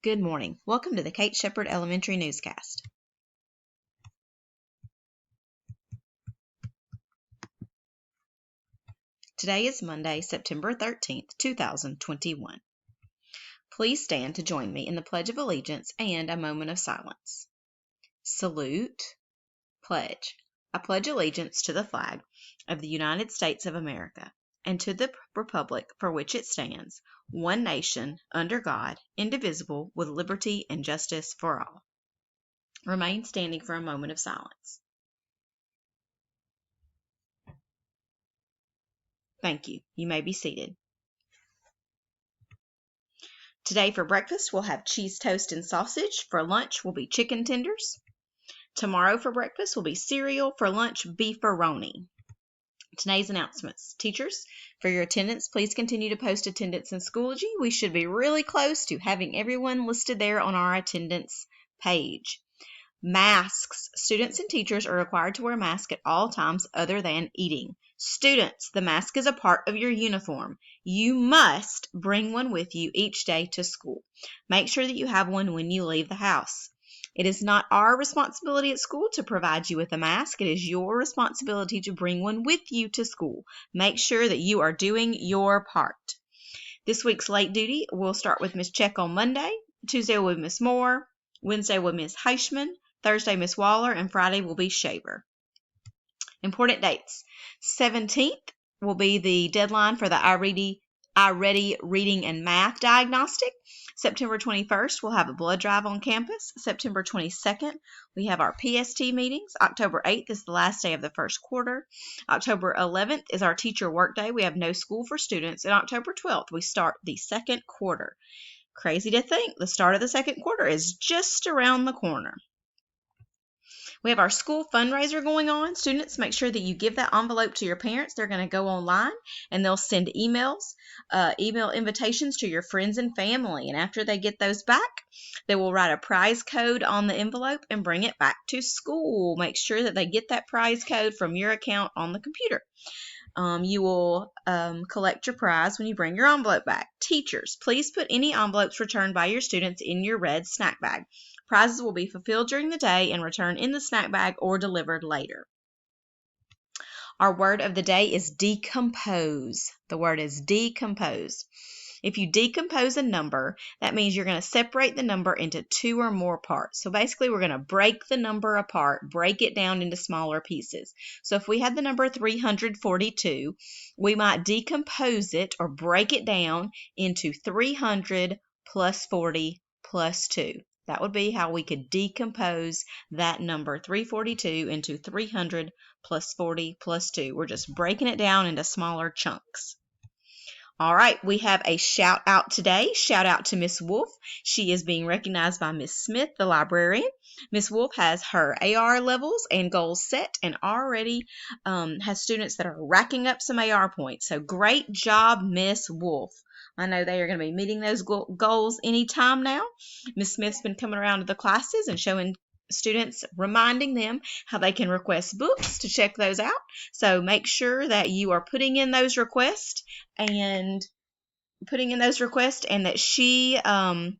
Good morning. Welcome to the Kate Shepherd Elementary Newscast. Today is Monday, September 13th, 2021. Please stand to join me in the Pledge of Allegiance and a moment of silence. Salute. Pledge. I pledge allegiance to the flag of the United States of America and to the republic for which it stands, one nation, under God, indivisible, with liberty and justice for all. Remain standing for a moment of silence. Thank you. You may be seated. Today for breakfast, we'll have cheese toast and sausage. For lunch, will be chicken tenders. Tomorrow for breakfast will be cereal. For lunch, beefaroni. Today's announcements. Teachers, for your attendance, please continue to post attendance in Schoology. We should be really close to having everyone listed there on our attendance page. Masks. Students and teachers are required to wear a mask at all times other than eating. Students, the mask is a part of your uniform. You must bring one with you each day to school. Make sure that you have one when you leave the house. It is not our responsibility at school to provide you with a mask. It is your responsibility to bring one with you to school. Make sure that you are doing your part. This week's late duty will start with Miss Check on Monday. Tuesday will be Miss Moore. Wednesday will be Miss Heichman. Thursday, Miss Waller. And Friday will be Shaver. Important dates. 17th will be the deadline for the iReady reading and math diagnostic. September 21st, we'll have a blood drive on campus. September 22nd, we have our PST meetings. October 8th is the last day of the first quarter. October 11th is our teacher work day. We have no school for students. And October 12th, we start the second quarter. Crazy to think the start of the second quarter is just around the corner. We have our school fundraiser going on. Students, make sure that you give that envelope to your parents. They're going to go online and they'll send email invitations to your friends and family. And after they get those back, they will write a prize code on the envelope and bring it back to school. Make sure that they get that prize code from your account on the computer. You will collect your prize when you bring your envelope back. Teachers, please put any envelopes returned by your students in your red snack bag. Prizes will be fulfilled during the day and returned in the snack bag or delivered later. Our word of the day is decompose. The word is decompose. If you decompose a number, that means you're going to separate the number into two or more parts. So basically, we're going to break the number apart, break it down into smaller pieces. So if we had the number 342, we might decompose it or break it down into 300 plus 40 plus 2. That would be how we could decompose that number 342 into 300 plus 40 plus 2. We're just breaking it down into smaller chunks. All right, we have a shout out today. Shout out to Miss Wolf. She is being recognized by Miss Smith, the librarian. Miss Wolf has her AR levels and goals set and already has students that are racking up some AR points. So great job, Miss Wolf. I know they are going to be meeting those goals anytime now. Miss Smith's been coming around to the classes and showing students, reminding them how they can request books to check those out. So make sure that you are putting in those requests and that she and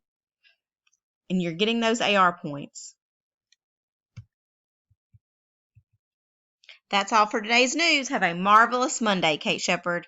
you're getting those AR points. That's all for today's news. Have a marvelous Monday, Kate Shepherd.